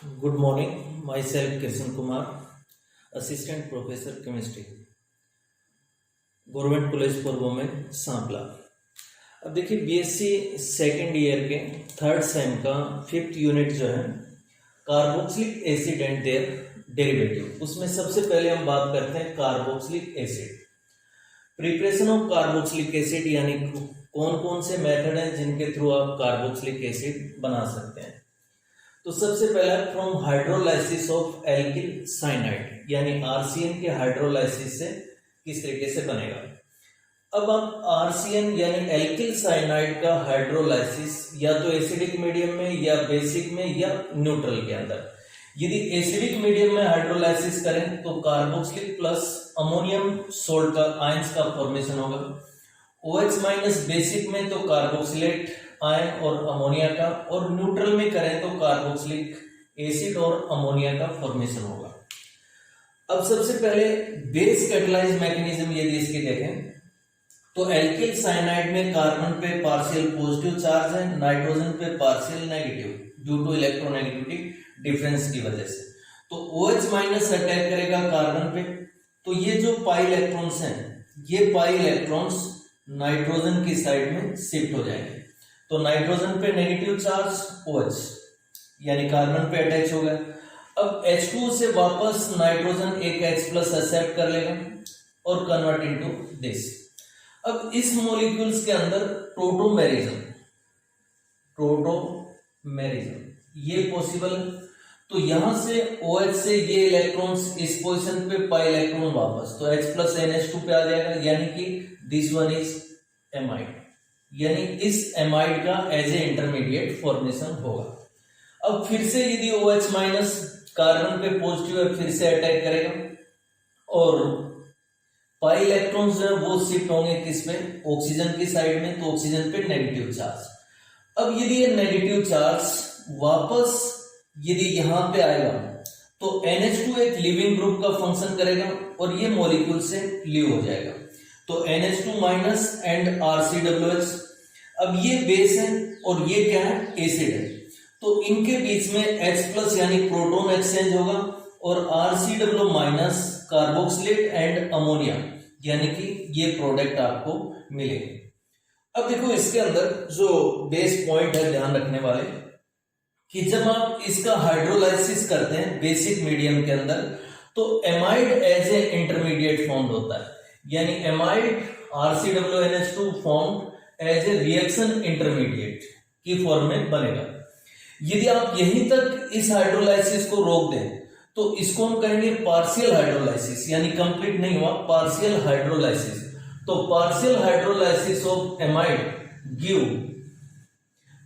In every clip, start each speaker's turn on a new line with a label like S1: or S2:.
S1: Good morning. Myself Kirsan Kumar, Assistant Professor Chemistry, government college for women Sampla. अब देखिए BSc second year के third sem का fifth unit जो है carboxylic acid and their derivative, उसमें सबसे पहले हम बात करते हैं carboxylic acid. Preparation of carboxylic acid यानी कौन कौन से मेथड हैं जिनके थ्रू आप कार्बोक्सिलिक एसिड बना सकते हैं। तो सबसे पहला from hydrolysis of alkyl cyanide यानी आरसीएन के हाइड्रोलाइसिस से किस तरीके से बनेगा। अब आप आरसीएन यानी एल्किल साइनाइड का हाइड्रोलाइसिस या तो एसिडिक मीडियम में या बेसिक में या न्यूट्रल के अंदर, यदि एसिडिक मीडियम में हाइड्रोलाइसिस करें तो कार्बोक्सिलिक प्लस अमोनियम सोल्ट का आयंस का फॉर्मेशन होगा। OH माइनस बेसिक में तो कार्बोक्सिलेट आयन और अमोनिया का, और न्यूट्रल में करें तो कार्बोक्सिलिक एसिड और अमोनिया का फॉर्मेशन होगा। अब सबसे पहले बेस कैटलाइज मैकेनिज्म यदि इसकी देखें तो एल्किल साइनाइड में कार्बन पे पार्शियल पॉजिटिव चार्ज है, नाइट्रोजन पे partial negative due to electronegativity difference की वजह से। तो OH माइनस अटैक करेगा कार्बन पे, तो ये जो पाई इलेक्ट्रॉन्स हैं ये पाई इलेक्ट्रॉन्स नाइट्रोजन की साइड में शिफ्ट हो जाएंगे। तो नाइट्रोजन पे नेगेटिव चार्ज OH यानी कार्बन पे अटैच हो गया। अब H2 से वापस नाइट्रोजन एक H प्लस एक्सेप्ट कर लेगा और कन्वर्ट इनटू दिस। अब इस मॉलिक्यूल्स के अंदर प्रोटोमेरिज्म ये पॉसिबल, तो यहां से OH से ये इलेक्ट्रॉन्स इस पोजीशन पे पाई इलेक्ट्रॉन वापस, तो H प्लस NH2 पे आ जाएगा यानी कि दिस वन इज एमाइड, यानी इस एमाइड का एज ए इंटरमीडिएट फॉर्मेशन होगा। अब फिर से यदि OH माइनस कार्बन पे पॉजिटिव है फिर से अटैक करेगा और पाई इलेक्ट्रॉन्स जो है वो शिफ्ट होंगे किस पे, ऑक्सीजन की साइड में, तो ऑक्सीजन पे नेगेटिव चार्ज। अब यदि ये नेगेटिव चार्ज वापस यदि यहां पे आएगा तो NH2 एक लिविंग ग्रुप का फंक्शन करेगा और ये मॉलिक्यूल से लीव हो जाएगा, तो NH2 माइनस एंड RCWH। अब ये बेस है और ये क्या है, एसिड है, तो इनके बीच में H प्लस यानी प्रोटॉन एक्सचेंज होगा और RCW minus carboxylate and ammonia यानी कि ये प्रोडक्ट आपको मिलेंगे। अब देखो इसके अंदर जो बेस पॉइंट है ध्यान रखने वाले कि जब आप इसका हाइड्रोलाइसिस करते हैं बेसिक मीडियम के अंदर तो amide as a intermediate form होता है, यानी amide RCWNH2 form as a reaction intermediate की फॉर्म में बनेगा। यदि आप यहीं तक इस हाइड्रोलाइसिस को रोक दें तो इसको हम कहेंगे पार्शियल हाइड्रोलाइसिस, यानी कंप्लीट नहीं हुआ, पार्शियल हाइड्रोलाइसिस। तो partial hydrolysis of amide give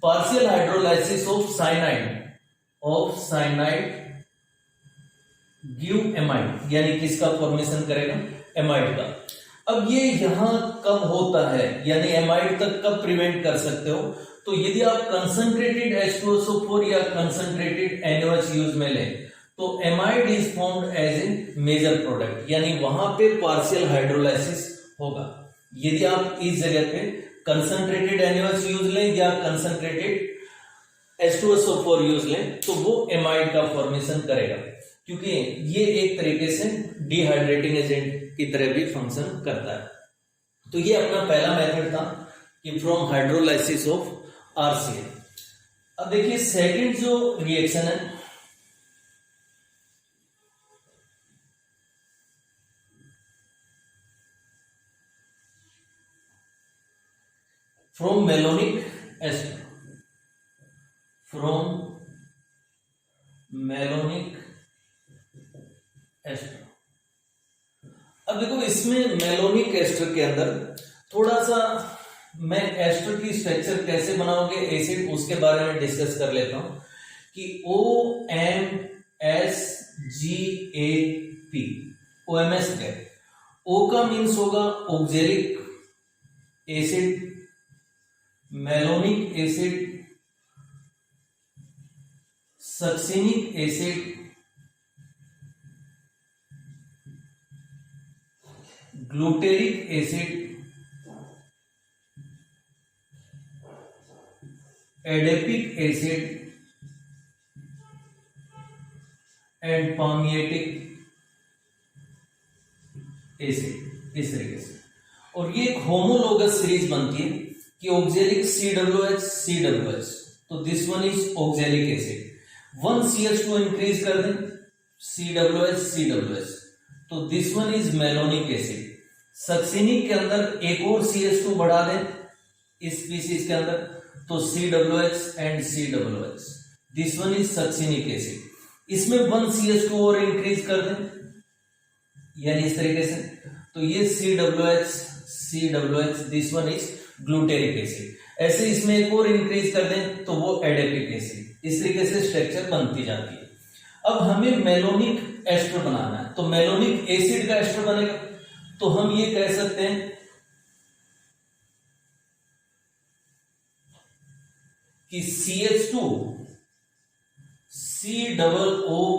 S1: partial hydrolysis of cyanide give amide, यानी किसका फॉर्मेशन करेगा, एमाइड का। अब ये यहां कब होता है, यानी एमाइड तक कब प्रिवेंट कर सकते हो, तो यदि आप कंसंट्रेटेड H2SO4 या कंसंट्रेटेड NaOH यूज में लें तो amide is formed as a major product, यानी वहां पे पार्शियल हाइड्रोलाइसिस होगा। यदि आप इस जगह पे कंसंट्रेटेड NaOH यूज लें या कंसंट्रेटेड H2SO4 यूज लें तो वो एमाइड का फॉर्मेशन करेगा, क्योंकि ये एक तरीके से डिहाइड्रेटिंग एजेंट की तरह भी फंक्शन करता है। तो ये अपना पहला मेथड था कि फ्रॉम हाइड्रोलाइसिस ऑफ आरसीएन। अब देखिए सेकंड जो रिएक्शन है फ्रॉम मेलोनिक एस्टर, अब देखो इसमें मेलोनिक एस्टर के अंदर थोड़ा सा मैं एस्टर की स्ट्रक्चर कैसे बनाओगे एसिड उसके बारे में डिस्कस कर लेता हूं कि OMS क्या है। O का मीन्स होगा oxalic acid, malonic acid, succinic acid, glutaric acid, adipic acid, and pimelic acid, इस तरीके से। और ये एक होमोलोगस सीरीज बनती है कि ऑक्जेलिक COOH COOH, तो this one is oxalic acid. 1 CH2 increase कर दें COOH COOH, तो this one is malonic acid. Succinic के अंदर एक और CH2 बढ़ा दें इस स्पीसीज के अंदर, तो COOH and COOH, this one is succinic acid. इसमें 1 CH2 और इंक्रीज कर दें, यानी इस तरीके से, तो ये COOH COOH, this one is glutaric acid. ऐसे इसमें एक और इंक्रीज कर दें तो वो एडेपिक एसिड। इस तरीके से स्ट्रक्चर बनती जाती है। अब हमें मेलोनिक एस्टर बनाना है, तो मेलोनिक एसिड का एस्टर बनेगा, तो हम ये कह सकते हैं कि CH2 COOR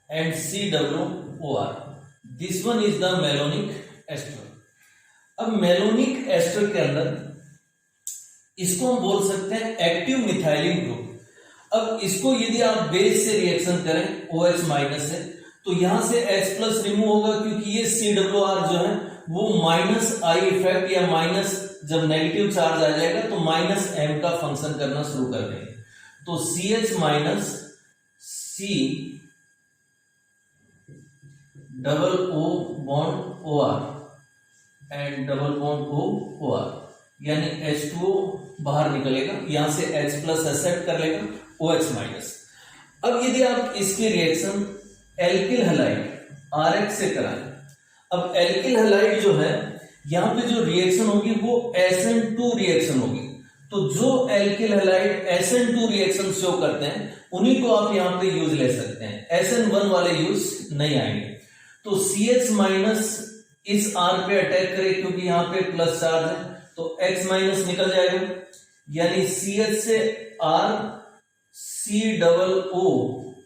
S1: and COOR, this one is the malonic ester. अब मेलोनिक एस्टर के अंदर इसको हम बोल सकते हैं एक्टिव मिथाइलिन ग्रुप। अब इसको यदि आप बेस से रिएक्शन करें OH माइनस से, तो यहां से H प्लस रिमूव होगा, क्योंकि ये COR जो है वो माइनस आई इफेक्ट या माइनस, जब नेगेटिव चार्ज आ जाएगा तो माइनस M का फंक्शन करना शुरू कर देंगे। तो CH minus C double O bond OR and double bond OR, यानी H2O बाहर निकलेगा, यहां से H प्लस एक्सेप्ट कर लेगा OH माइनस। अब यदि आप इसकी रिएक्शन एल्किल हैलाइड RH से कराएं, अब एल्किल हैलाइड जो है यहां पे जो रिएक्शन होगी वो SN2 रिएक्शन होगी। तो जो alkyl halide SN2 reaction show करते हैं उन्हीं को आप यहां पे यूज ले सकते हैं, SN1 वाले यूज नहीं आएंगे। तो CH माइनस इस R पे अटैक करे, क्योंकि यहां पे प्लस चार्ज है, तो X माइनस निकल जाएगा, यानी CH से R COO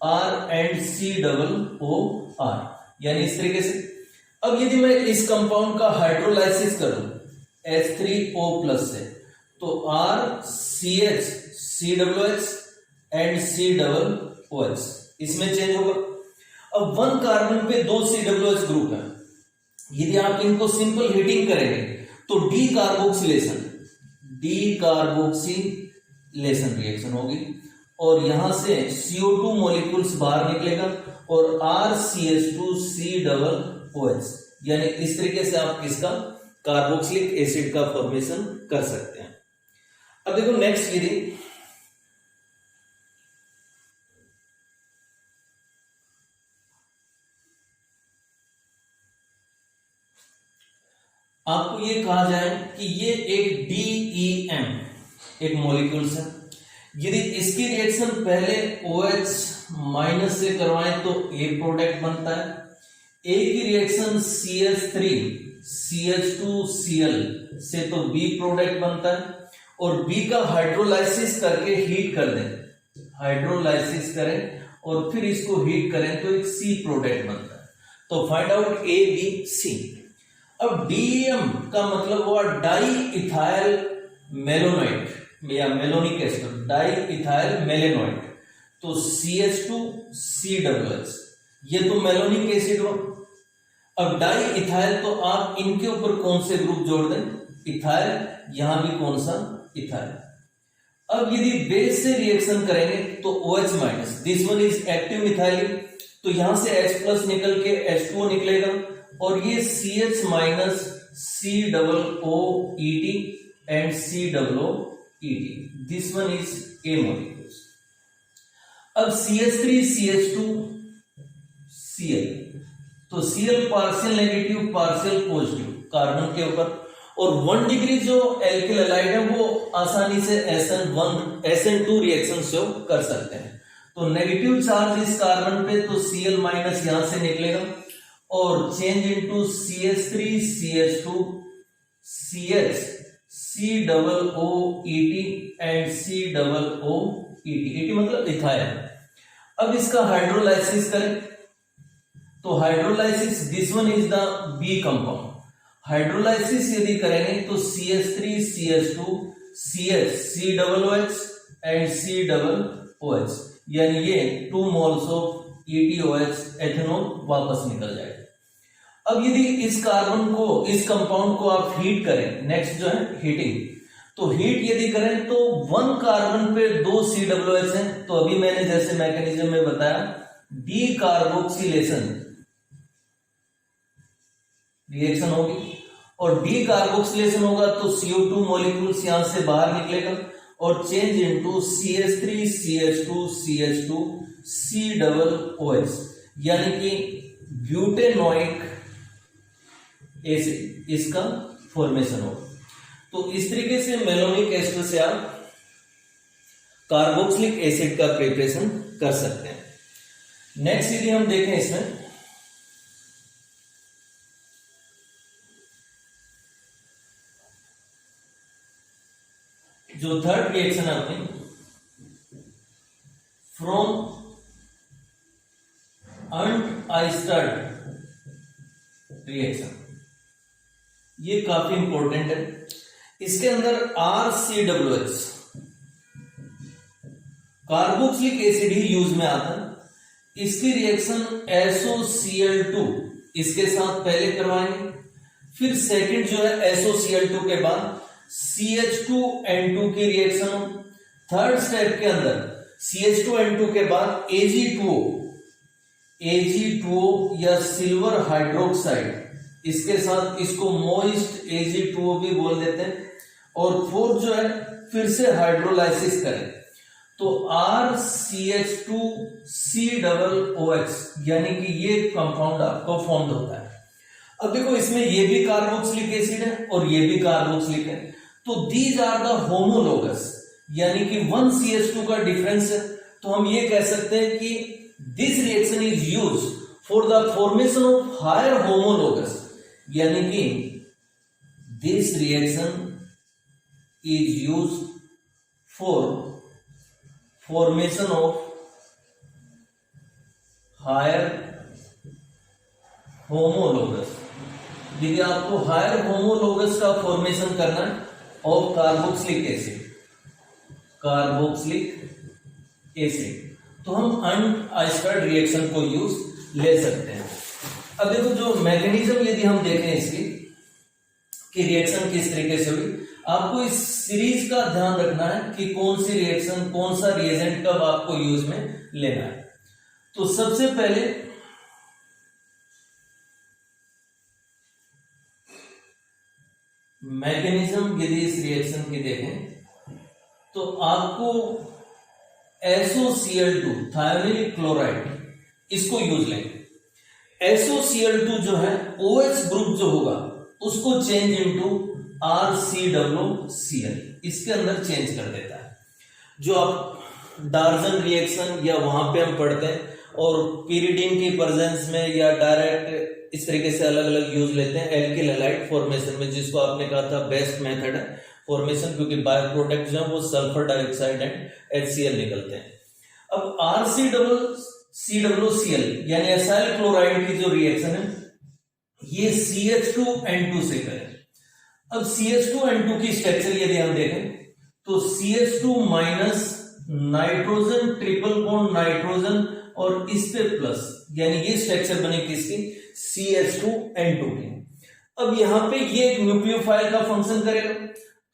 S1: R and COOR, यानी इस तरीके से। अब यदि मैं इस कंपाउंड का हाइड्रोलाइसिस करूं H3O प्लस से, तो R CH COOH and COOH, इसमें चेंज होगा। अब 1 कार्बन पे 2 COOH ग्रुप है, यदि आप इनको सिंपल हीटिंग करेंगे तो डीकार्बोक्सिलेशन रिएक्शन होगी, और यहां से CO2 मॉलिक्यूल्स बाहर निकलेगा और RCH2 COOH, यानी इस तरीके से आप इसका कार्बोक्सिलिक एसिड का फॉर्मेशन कर सकते हैं। अब देखो नेक्स्ट, यदि आपको ये कहा जाए कि ये एक DEM एक मॉलिक्यूल्स है, यदि इसकी रिएक्शन पहले OH माइनस से करवाएं तो A प्रोडक्ट बनता है, A की रिएक्शन CH3 CH2Cl से तो B प्रोडक्ट बनता है, और B का हाइड्रोलाइसिस करके हीट कर दें, हाइड्रोलाइसिस करें और फिर इसको हीट करें तो एक C प्रोडक्ट बनता है। तो find out A B C। अब DEM का मतलब हुआ डाई इथाइल मेलोनोइड या मेलोनिक एस्टर, डाई इथाइल मेलेनोइड, तो CH2 COOH, ये तो मेलोनिक एसिड हो। अब डाई इथाइल, तो आप इनके ऊपर कौन से ग्रुप जोड़ दें, इथाइल, यहां भी कौन सा इथाइल। अब यदि बेस से रिएक्शन करेंगे तो OH minus, this one is active methylene, तो यहां से H प्लस निकल के H2O निकलेगा, और ये CH minus COOET and COOET, this one is A molecules. अब CH3 CH2 Cl, तो Cl partial negative partial positive carbon के ऊपर, और 1 डिग्री जो एल्किल हैलाइड है वो आसानी से SN2 रिएक्शन शो कर सकते हैं। तो नेगेटिव चार्ज इस कार्बन पे, तो Cl माइनस यहां से निकलेगा और change into CH3 CH2 CH COOET and COOET, ET मतलब इथाइल। अब इसका हाइड्रोलाइसिस करें तो hydrolysis, this one is the B compound. Hydrolysis यदि करेंगे तो CH3 CH2 CH COOH and COOH, यानी ये 2 मोल्स ऑफ ETOH एथेनॉल वापस निकल जाएगा। अब यदि इस कार्बन को, इस कंपाउंड को आप हीट करें, नेक्स्ट जो है हीटिंग, तो हीट यदि करें तो 1 कार्बन पे 2 COOH है, तो अभी मैंने जैसे मैकेनिज्म में बताया डीकार्बोक्सिलेशन रिएक्शन होगी, और डीकार्बोक्सिलेशन होगा तो CO2 मॉलिक्यूल्स यहां से बाहर निकलेगा और change into CH3 CH2 CH2 COOH, यानी कि ब्यूटेनोइक एसिड, इसका फॉर्मेशन होगा। तो इस तरीके से मेलोनिक एस्टर से आप कार्बोक्सिलिक एसिड का प्रिपरेशन कर सकते हैं। नेक्स्ट यदि हम देखें इसमें, जो थर्ड रिएक्शन है अपनी, फ्रॉम अनआइस्टर्ड रिएक्शन, ये काफी इंपॉर्टेंट है। इसके अंदर RCOOH कार्बोक्सिलिक एसिड ही यूज में आता है। इसकी रिएक्शन SOCl2 इसके साथ पहले करवाएंगे, फिर सेकंड जो है SOCl2 के बाद CH2N2 की रिएक्शन, थर्ड स्टेप के अंदर CH2N2 के बाद AG2O या सिल्वर हाइड्रोक्साइड, इसके साथ इसको मोइस्ट AG2O भी बोल देते हैं, और फोर्थ जो है फिर से हाइड्रोलाइसिस करें तो RCH2COOH, यानी कि ये कंपाउंड आपको फॉर्म होता है। अब देखो इसमें ये भी कार्बोक्सिलिक एसिड है और ये भी कार्बोक्सिलिक है, तो दीज आर द होमोलोगस, यानी कि 1 CH2 का डिफरेंस है। तो हम ये कह सकते हैं कि this reaction is use for the formation of higher homologous, यानी कि this reaction is use for formation of higher homologous. यदि आपको हायर होमोलोगस का फॉर्मेशन करना है ऑफ कार्बोक्सिलिक एसिड, तो हम अनआइस्टर्ड रिएक्शन को यूज ले सकते हैं। अब देखो जो मैकेनिज्म यदि हम देखें इसकी कि रिएक्शन किस तरीके से हुई, आपको इस सीरीज का ध्यान रखना है कि कौन सी रिएक्शन, कौन सा रिएजेंट कब आपको यूज में लेना है। तो सबसे पहले मैकेनिज्म यदि इस रिएक्शन की देखें तो आपको SOCl2 थायोनिल क्लोराइड, इसको यूज लेंगे। SOCl2 जो है OH ग्रुप जो होगा उसको चेंज इनटू RCOOCl, इसके अंदर चेंज कर देता है। जो आप डार्जन रिएक्शन या वहां पे हम पढ़ते हैं और पीरिडीन की प्रेजेंस में या डायरेक्ट इस तरीके से अलग अलग यूज लेते हैं एल्किल हैलाइड फॉर्मेशन में, जिसको आपने कहा था बेस्ट मेथड है फॉर्मेशन, क्योंकि बायो प्रोडक्ट जो है वो सल्फर डाइऑक्साइड एंड HCl निकलते हैं। अब RCOOCl यानी एसाइल क्लोराइड की जो रिएक्शन है ये CH2N2 से करें। अब CH2N2 की स्ट्रक्चर यदि हम देखें तो CH2 minus nitrogen, triple bond nitrogen और इस पे प्लस, यानी ये स्ट्रक्चर बने किसकी, CH2N2 की। अब यहां पे ये एक न्यूक्लियोफाइल का फंक्शन करेगा,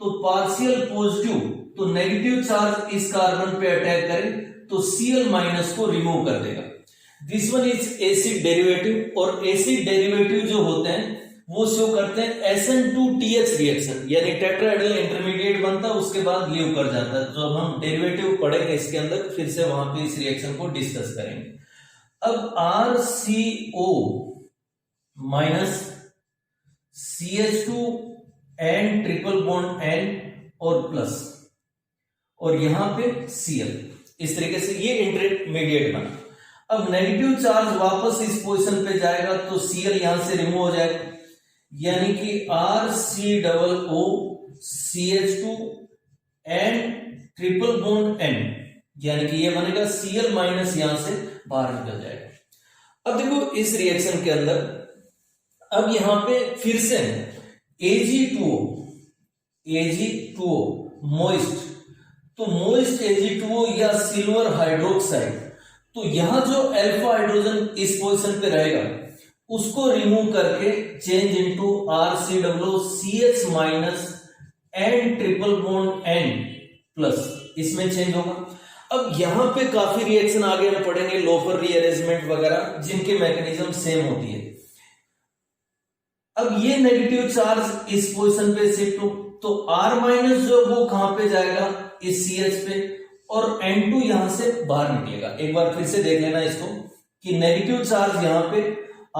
S1: तो पार्शियल पॉजिटिव तो नेगेटिव चार्ज इस कार्बन पे अटैक करे तो Cl माइनस को रिमूव कर देगा। This one is acid derivative, और एसिड डेरिवेटिव जो होते हैं वो शो करते हैं SN2TH रिएक्शन, यानी टेट्राहेड्रल इंटरमीडिएट बनता है उसके बाद लीव कर जाता है। जब हम डेरिवेटिव पढ़ेंगे इसके अंदर फिर से वहां पे इस रिएक्शन को डिस्कस करेंगे। अब RCO minus CH2 N triple bond N और प्लस, और यहां पे Cl, इस तरीके से ये इंटरमीडिएट बना। अब नेगेटिव चार्ज वापस इस पोजीशन पे जाएगा तो Cl यहां से रिमूव हो जाएगा, यानी कि RCOO CH2 N triple bond N, यानी कि ये बनेगा Cl माइनस यहां से बाहर निकल जाएगा। अब देखो इस रिएक्शन के अंदर अब यहां पे फिर से AG2O मोइस्ट, तो मोइस्ट Ag2O या सिल्वर हाइड्रोक्साइड, तो यहां जो अल्फा हाइड्रोजन इस पोजीशन पे रहेगा उसको रिमूव करके change into RCOOCH minus N triple bond N plus, इसमें चेंज होगा। अब यहां पे काफी रिएक्शन आगे हम पढ़ेंगे, लोफर रीअरेंजमेंट वगैरह, जिनके मैकेनिज्म सेम होती है। अब ये नेगेटिव चार्ज इस पोजीशन पे शिफ्ट हो, तो R माइनस जो वो कहां पे जाएगा, इस CH पे, और N2 यहां से बाहर निकलेगा। एक बार फिर से देख लेना इसको कि नेगेटिव चार्ज यहां पे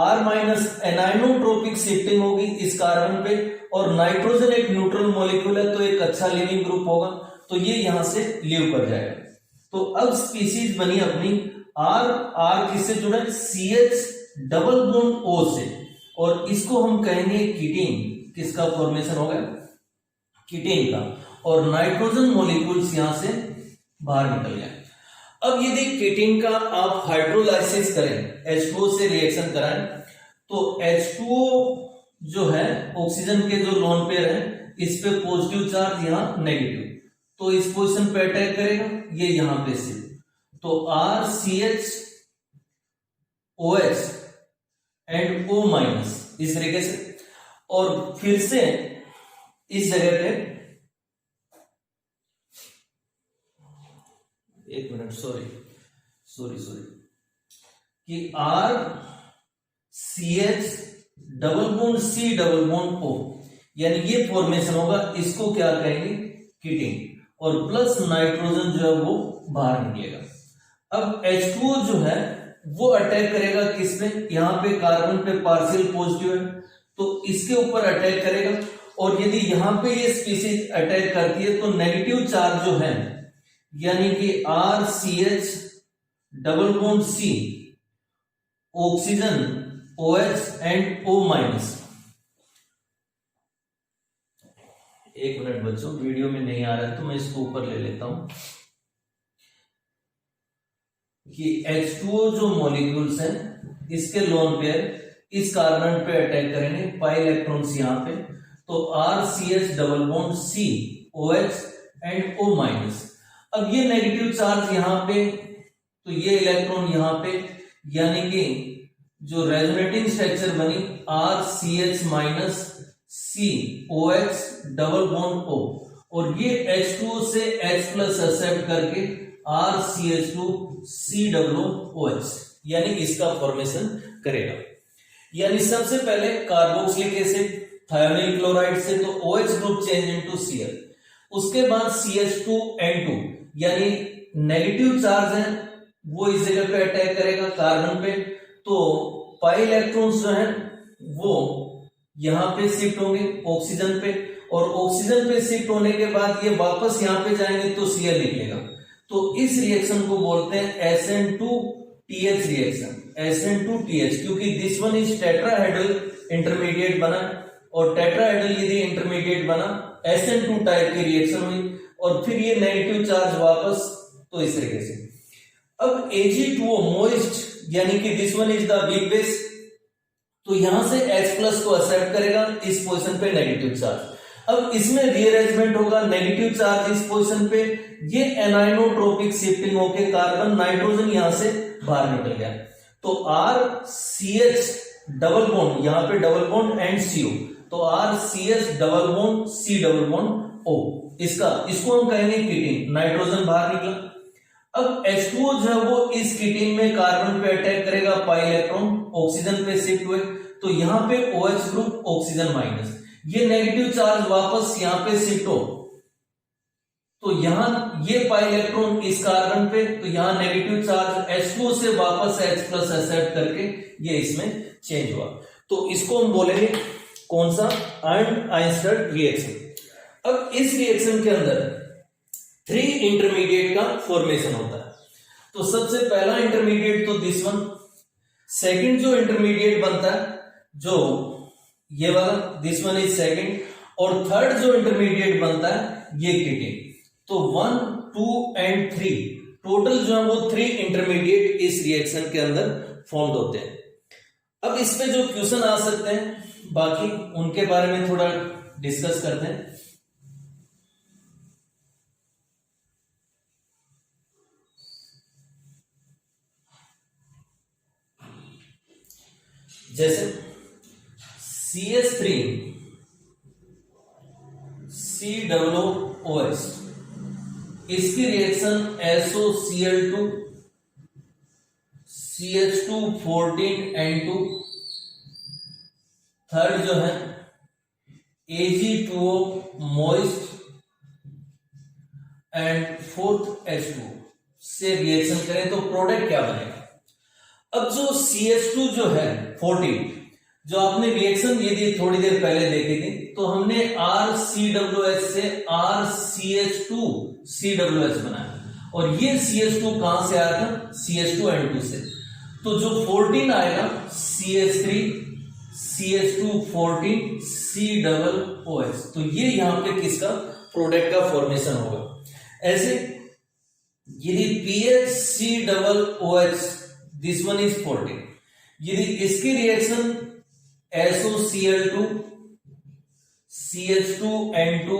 S1: R माइनस एनाइनोट्रोपिक शिफ्टिंग होगी इस कार्बन पे, और नाइट्रोजन एक न्यूट्रल मॉलिक्यूल है तो एक अच्छा लिविंग ग्रुप होगा, तो ये यहां से लीव कर जाएगा। तो अब स्पीसीज बनी अपनी R किससे जुड़ा है, CH डबल बॉन्ड O से, और इसको हम कहेंगे कीटीन। किसका फॉर्मेशन होगा, कीटीन का, और नाइट्रोजन मॉलिक्यूल्स यहां से बाहर निकल गए। अब यदि कीटीन का आप हाइड्रोलाइसिस करें, H2O से रिएक्शन कराएं, तो H2O जो है ऑक्सीजन के जो लोन पेयर है इस पे पॉजिटिव चार्ज, यहां नेगेटिव, तो इस पोजीशन पे अटैक करेगा, ये यहां पे से, तो RCH OH and O minus इस तरीके से, और फिर से इस जगह पे, एक मिनट, सॉरी कि RCH double bond C double bond O, यानी ये फॉर्मेशन होगा, इसको क्या कहेंगे, कीटीन, और प्लस नाइट्रोजन जो है वो बाहर निकलेगा। अब H2O जो है वो अटैक करेगा किस पे, यहां पे कार्बन पे पार्शियल पॉजिटिव है तो इसके ऊपर अटैक करेगा, और यदि यहां पे ये स्पीसीज अटैक करती है तो नेगेटिव चार्ज जो है, यानी कि RCH double bond C oxygen OH and O minus, एक मिनट बच्चों, वीडियो में नहीं आ रहा है तो मैं इसको ऊपर ले लेता हूं, कि H2O जो मॉलिक्यूल्स हैं इसके लोन पेयर इस कार्बन पे अटैक करेंगे, पाई इलेक्ट्रॉन्स यहां पे, तो RCH double bond C OH and O minus. अब ये नेगेटिव चार्ज यहां पे, तो ये इलेक्ट्रॉन यहां पे, यानी कि जो रेजोनेटिंग स्ट्रक्चर बनी RCH minus C OH double bond O, और ये H2O से H प्लस एक्सेप्ट करके RCH2 COOH, यानी इसका फॉर्मेशन करेगा। यानी सबसे पहले कार्बोक्सिलिक एसिड थायोनिल क्लोराइड से, तो OH group change into Cl, उसके बाद CH2N2, यानी नेगेटिव चार्ज है वो इस जगह पे अटैक करेगा कार्बन पे, तो पाई इलेक्ट्रॉन्स जो है वो यहां पे शिफ्ट होंगे ऑक्सीजन पे, और ऑक्सीजन पे शिफ्ट होने के बाद ये वापस यहां पे जाएंगे तो Cl निकलेगा। तो इस रिएक्शन को बोलते हैं SN2TH रिएक्शन, SN2TH, क्योंकि this one is tetrahedral intermediate बना, और टेट्राहेड्रल यदि इंटरमीडिएट बना SN2 टाइप की रिएक्शन हुई, और फिर ये नेगेटिव चार्ज वापस, तो इस तरीके से। अब Ag2O मोइस्ट, यानी कि this one is the weak base, तो यहां से H प्लस को एक्सेप्ट करेगा इस पोजीशन पे नेगेटिव चार्ज। अब इसमें रीअरेंजमेंट होगा, नेगेटिव चार्ज इस पोजीशन पे, ये एनाइनोट्रोपिक शिफ्टिंग होके कार्बन नाइट्रोजन यहां से बाहर निकल गया, तो RCH डबल बॉन्ड, यहां पे डबल बॉन्ड एंड CO, तो RCH double bond C double bond O, इसको हम कहेंगे कीटीन, नाइट्रोजन बाहर निकला। अब H2O जो है वो इस कीटीन में कार्बन पे अटैक करेगा, पाई इलेक्ट्रॉन ऑक्सीजन पे शिफ्ट हुए, तो यहां पे OH ग्रुप ऑक्सीजन माइनस, ये नेगेटिव चार्ज वापस यहां पे शिफ्ट हो, तो यहां ये पाई इलेक्ट्रॉन इस कार्बन पे, तो यहां नेगेटिव चार्ज H2O से वापस H प्लस एक्सेप्ट करके ये इसमें चेंज हुआ, तो इसको हम बोलेंगे कौन सा, आयर्नस्टाइन रिएक्शन। अब इस रिएक्शन के अंदर 3 इंटरमीडिएट का फॉर्मेशन होता है, तो सबसे पहला इंटरमीडिएट तो दिस वन, सेकंड जो इंटरमीडिएट बनता है जो ये वाला, दिस वन इज सेकंड, और थर्ड जो इंटरमीडिएट बनता है ये कीटीन, तो 1 2 एंड 3 टोटल जो है वो 3 इंटरमीडिएट इस रिएक्शन के अंदर फॉर्म होते हैं। अब इस पे जो क्वेश्चन आ सकते हैं बाकी उनके बारे में थोड़ा डिस्कस करते हैं। जैसे CH3 COOH, इसकी reaction SOCl2 CH2 14N2, third जो है Ag2O moist and fourth H2 से रिएक्शन करें तो प्रोडक्ट क्या बनेगा। अब जो CH2 जो है 14, जो आपने रिएक्शन ये दी थोड़ी देर पहले देखी थी, तो हमने RCOOH से RCH2COOH बनाया और ये CH2 कहां से आया था, CH2N2 से। तो जो 14 आएगा CH3 CH2 14COOH, तो ये यहां पे किसका प्रोडक्ट का फॉर्मेशन होगा। ऐसे यदि PHCOOH, दिस वन इज 14, यदि इसकी रिएक्शन SOCl2 CH2N2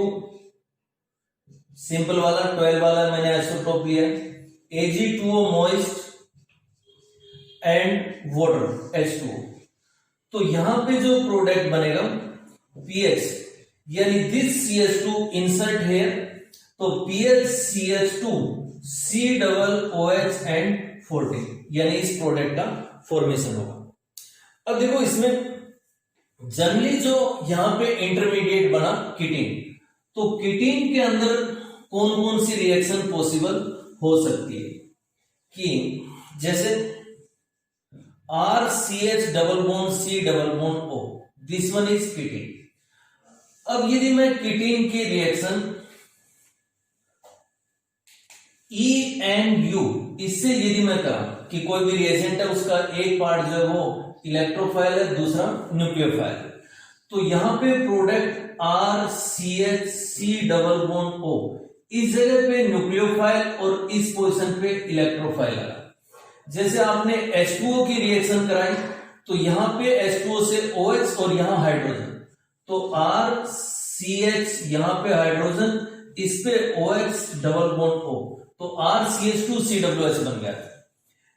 S1: सिंपल वाला 12 वाला मैंने आइसोटोप लिया, Ag2O moist and water H2O, तो यहां पे जो प्रोडक्ट बनेगा PH, यानी दिस CH2 इंसर्ट हेयर, तो PHCH2COOH एंड 14, यानी इस प्रोडक्ट का फॉर्मेशन होगा। अब देखो इसमें जनरली जो यहां पे इंटरमीडिएट बना कीटीन, तो कीटीन के अंदर कौन कौन सी रिएक्शन पॉसिबल हो सकती है, कि जैसे RCH double bond C double bond O, this one is ketone. अब यदि मैं कीटीन की रिएक्शन ENU, इससे यदि मैं कहा कि कोई भी रिएजेंट है उसका एक पार्ट जो है वो इलेक्ट्रोफाइल है, दूसरा न्यूक्लियोफाइल है, तो यहां पे product RCH double bond O, इस जगह पे न्यूक्लियोफाइल और इस पोजीशन पे इलेक्ट्रोफाइल लगा। जैसे आपने H2O की रिएक्शन कराई, तो यहां पे H2O से OH और यहां हाइड्रोजन, तो RCH यहां पे हाइड्रोजन, इस पे OH डबल बॉन्ड O, तो RCH2COOH बन गया।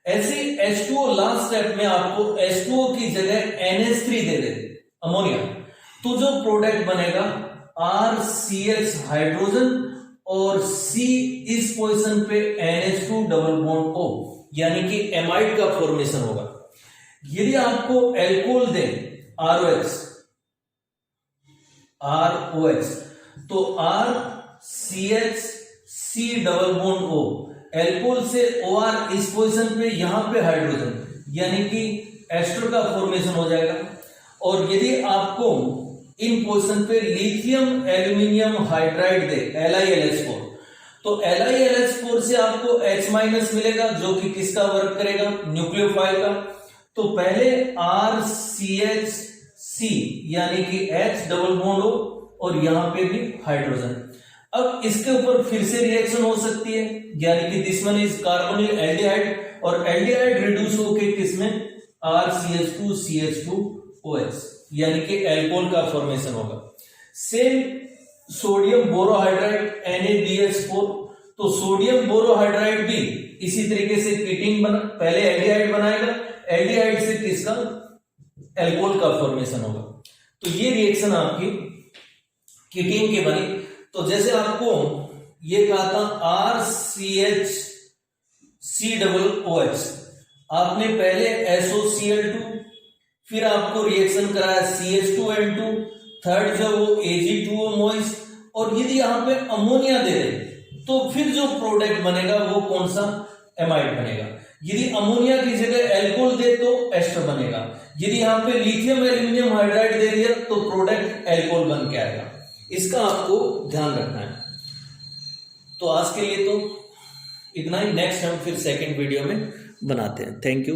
S1: ऐसे H2O लास्ट स्टेप में आपको H2O की जगह NH3 दे दे, अमोनिया, तो जो प्रोडक्ट बनेगा RCH हाइड्रोजन और C इस पोजीशन पे NH2 डबल बॉन्ड O, यानी कि एमाइड का फॉर्मेशन होगा। यदि आपको एल्कोहल दे ROH, तो RCH double bond O, alcohol से OR इस पोजीशन पे यहां पे हाइड्रोजन, यानी कि एस्टर का फॉर्मेशन हो जाएगा। और यदि आपको इन पोजीशन पे लिथियम एल्यूमिनियम हाइड्राइड दे LiLH4, तो LiLH4 से आपको H- मिलेगा, जो कि किसका वर्क करेगा, न्यूक्लियोफाइल का। तो पहले RCHC यानी कि H डबल बॉन्ड O और यहां पे भी हाइड्रोजन। अब इसके ऊपर फिर से रिएक्शन हो सकती है, यानी कि this one is carbonyl aldehyde, और एल्डिहाइड रिड्यूस होके किसमें RCH2CH2OH, यानी कि एल्कोहल का फॉर्मेशन होगा। सेम सोडियम बोरोहाइड्राइड NaBH4, तो सोडियम बोरोहाइड्राइड भी इसी तरीके से कीटीन बना, पहले एल्डिहाइड बनाएगा, एल्डिहाइड से किसका एल्कोहल का फॉर्मेशन होगा। तो ये रिएक्शन आपकी कीटीन की बनी। तो जैसे आपको ये कहा था RCHCOOH, आपने पहले SOCl2, फिर आपको रिएक्शन कराया CH2N2, थर्ड जो वो Ag2O moist, और यदि यहां पे अमोनिया दे दे तो फिर जो प्रोडक्ट बनेगा वो कौन सा, एमाइड बनेगा। यदि अमोनिया की जगह एल्कोहल दे तो एस्टर बनेगा। यदि यहां पे लिथियम एल्यूमिनियम हाइड्राइड दे दिया तो प्रोडक्ट एल्कोहल बन के आएगा। इसका आपको ध्यान रखना है। तो आज के लिए तो इतना ही, नेक्स्ट हम फिर सेकंड वीडियो में बनाते हैं। Thank you.